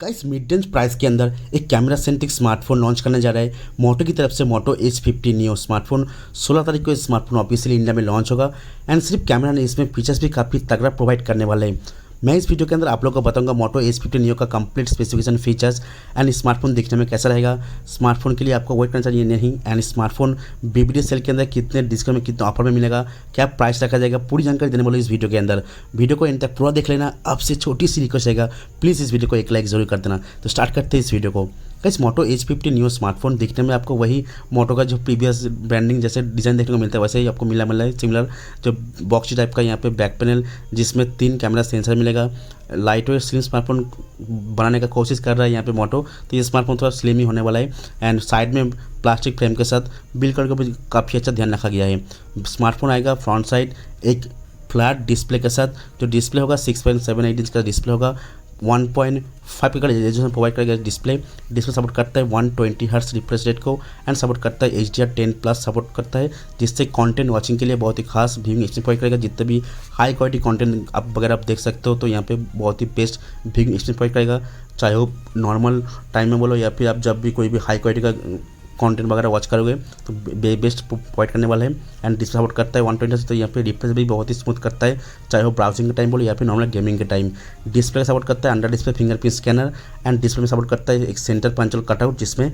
Guys mid range price के अंदर एक कैमरा सेंट्रिक स्मार्टफोन लॉन्च करने जा रहा है मोटो की तरफ से। मोटो H50 नियो स्मार्टफोन 16 तारीख को स्मार्टफोन ऑफिशियली इंडिया में लॉन्च होगा। एंड सिर्फ कैमरा नहीं, इसमें फीचर्स भी काफ़ी तगड़ा प्रोवाइड करने वाले हैं। मैं इस वीडियो के अंदर आप लोगों को बताऊंगा मोटो H50 नियो का complete specification, features and smartphone दिखने में कैसा रहेगा। स्मार्टफोन के लिए आपको वेट करना चाहिए नहीं, एंड स्मार्टफोन BBD सेल के अंदर कितने डिस्काउंट में, कितने ऑफर में मिलेगा, क्या प्राइस रखा जाएगा, पूरी जानकारी देने वाले इस वीडियो के अंदर। वीडियो को एंड तक पूरा देख लेना। आपसे छोटी सी रिक्वेस्ट रहेगा, प्लीज़ इस वीडियो को एक लाइक जरूर कर देना। तो स्टार्ट करते हैं इस वीडियो को। गाइस मोटो H50 नियो स्मार्टफोन दिखने में आपको वही मोटो का जो प्रीवियस ब्रांडिंग जैसे डिज़ाइन देखने को मिलता है वैसे ही आपको मिला है सिमिलर। जो बॉक्स टाइप का यहाँ पे बैक पैनल, जिसमें 3 कैमरा सेंसर मिलेगा। लाइट वेट स्लिम स्मार्टफोन बनाने का कोशिश कर रहा है यहाँ पे मोटो, तो ये स्मार्टफोन थोड़ा स्लिम ही होने वाला है। एंड साइड में प्लास्टिक फ्रेम के साथ बिल्ड कलर का भी काफ़ी अच्छा ध्यान रखा गया है। स्मार्टफोन आएगा फ्रंट साइड एक फ्लैट डिस्प्ले के साथ। जो डिस्प्ले होगा 6.78 इंच का डिस्प्ले होगा। 1.5 का रेजोल्यूशन प्रोवाइड करेगा डिस्प्ले सपोर्ट करता है 120 हर्ट्ज रिफ्रेश रेट को, एंड सपोर्ट करता है HDR10+ सपोर्ट करता है, जिससे कंटेंट वाचिंग के लिए बहुत ही खास व्यूइंग एक्सपीरियंस प्रोवाइड करेगा। जितने भी हाई क्वालिटी कंटेंट आप अगर आप देख सकते हो तो यहाँ पे बहुत ही बेस्ट व्यूइंग एक्सपीरियंस प्रोवाइड करेगा। चाहे वो नॉर्मल टाइम में बोलो या फिर आप जब भी कोई भी हाई क्वालिटी का कंटेंट वगैरह वॉच करोगे तो बेस्ट प्रोवाइड करने वाला है। एंड डिस्प्ले सपोर्ट करता है 120 तो यहाँ पे रिफ्रेश भी बहुत ही स्मूथ करता है, चाहे वो ब्राउजिंग के टाइम बोलो या फिर नॉर्मल गेमिंग के टाइम। डिस्प्ले सपोर्ट करता है under display fingerprint scanner, and display में सपोर्ट करता है एक सेंटर पंचल कटआउट, जिसमें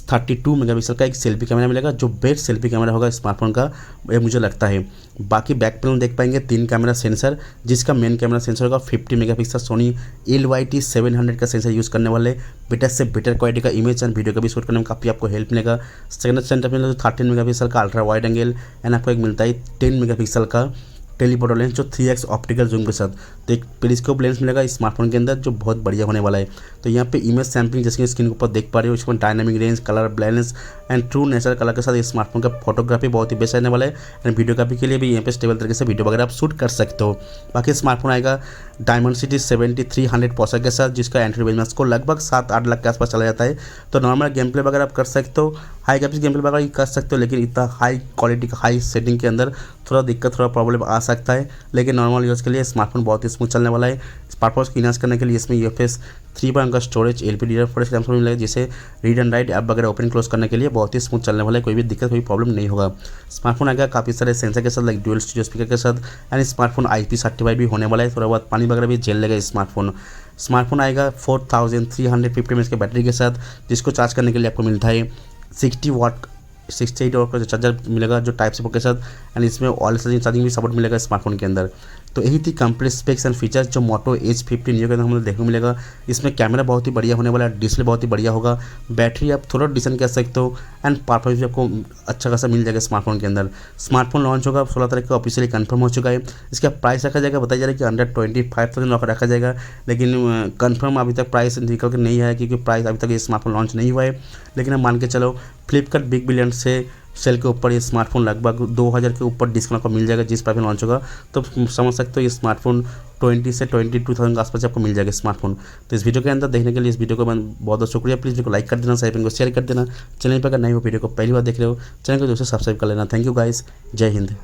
32 मेगापिक्सल का एक सेल्फी कैमरा मिलेगा, जो बेस्ट सेल्फी कैमरा होगा स्मार्टफोन का, ये मुझे लगता है। बाकी बैक पैनल देख पाएंगे 3 कैमरा सेंसर, जिसका मेन कैमरा सेंसर होगा 50 मेगापिक्सल सोनी LYT700 का सेंसर यूज़ करने वाले। बेटर से बेटर क्वालिटी का इमेज एंड वीडियो का भी शूट करने में काफ़ी आपको हेल्प मिलेगा। सेकेंड सेंटर में 13 मेगापिक्सल का अल्ट्रा वाइड एंगल, एंड आपको एक मिलता है 10 मेगापिक्सल का टेलीफोटो लेंस, जो 3x ऑप्टिकल जूम के साथ। तो एक पेरिस्कोप लेंस मिलेगा इस स्मार्टफोन के अंदर, जो बहुत बढ़िया होने वाला है। तो यहाँ पे इमेज सैम्पलिंग जैसे स्क्रीन के ऊपर देख पा रहे हो, इसमें dynamic range, colour blindness and true natural colour के साथ इस स्मार्टफोन का फोटोग्राफी बहुत ही बेस्ट रहने वाला है। एंड वीडियोग्राफी के लिए भी यहाँ पे स्टेबल तरीके से वीडियो वगैरह आप शूट कर सकते हो। बाकी स्मार्टफोन आएगा डायमेंसिटी 7300 प्रोसेसर के साथ, जिसका एंट्री रेंज को लगभग 7-8 लाख के आसपास चला जाता है। तो नॉर्मल गेम प्ले वगैरह आप कर सकते हो, हाई ग्राफिक्स गेम प्ले वगैरह कर सकते हो, लेकिन इतना हाई क्वालिटी का हाई सेटिंग के अंदर थोड़ा दिक्कत, थोड़ा प्रॉब्लम आ सकता है। लेकिन नॉर्मल यूज़ के लिए स्मार्टफोन बहुत ही स्मूथ चलने वाला है। स्मार्टफोन को इनहांस करने के लिए इसमें UFS 3 का स्टोरेज LPDDR4 रैम मिलेगा, जिसे रीड एंड राइट ऐप वगैरह ओपन क्लोज करने के लिए बहुत ही स्मूथ चलने वाला है। कोई भी दिक्कत, कोई प्रॉब्लम नहीं होगा। स्मार्टफोन आएगा काफ़ी सारे सेंसर के साथ, लाइक डुअल स्टूडियो स्पीकर के साथ, एंड स्मार्टफोन IP सर्टिफाइड भी होने वाला है। थोड़ा बहुत पानी वगैरह भी झेल लेगा स्मार्टफोन आएगा 4350 mAh के बैटरी के साथ, जिसको चार्ज करने के लिए आपको मिलता है 68 वाट का चार्जर मिलेगा, जो टाइप सी के साथ। एंड इसमें ऑल चार्जिंग भी सपोर्ट मिलेगा स्मार्टफोन के अंदर। तो यही थी कंप्लीट स्पेक्स एंड फीचर्स जो मोटो H50 नियो के अंदर हमें देखने को मिलेगा। इसमें कैमरा बहुत ही बढ़िया होने वाला है, डिस्प्ले बहुत ही बढ़िया होगा, बैटरी आप थोड़ा डिसेंट कह सकते हो, एंड परफॉर्मेंस भी आपको अच्छा खासा मिल जाएगा स्मार्टफोन के अंदर। स्मार्टफोन लॉन्च होगा 16 तारीख को, ऑफिशियली कंफर्म हो चुका है। इसका प्राइस रखा जाएगा, बताया जा रहा है कि अंडर 25,000 रखा जाएगा, लेकिन कंफर्म अभी तक प्राइस निकल के नहीं आया, क्योंकि प्राइस अभी तक ये स्मार्टफोन लॉन्च नहीं हुआ है। लेकिन हम मान के चलो फ्लिपकार्ट बिग बिलियन से सेल के ऊपर ये स्मार्टफोन लगभग 2000 के ऊपर डिस्काउंट आपको मिल जाएगा जिस प्राइस में लॉन्च होगा। तो समझ सकते हो ये स्मार्टफोन 20 से 22,000 के आसपास आपको मिल जाएगा स्मार्टफोन। तो इस वीडियो के अंदर देखने के लिए इस वीडियो को बहुत बहुत शुक्रिया। प्लीज़ वीडियो को लाइक कर देना, साइड को शेयर कर देना। चैनल पर अगर नए हो, वीडियो को पहली बार देख रहे हो, चैनल को दोस्तों सब्सक्राइब कर लेना। थैंक यू गाइस, जय हिंद।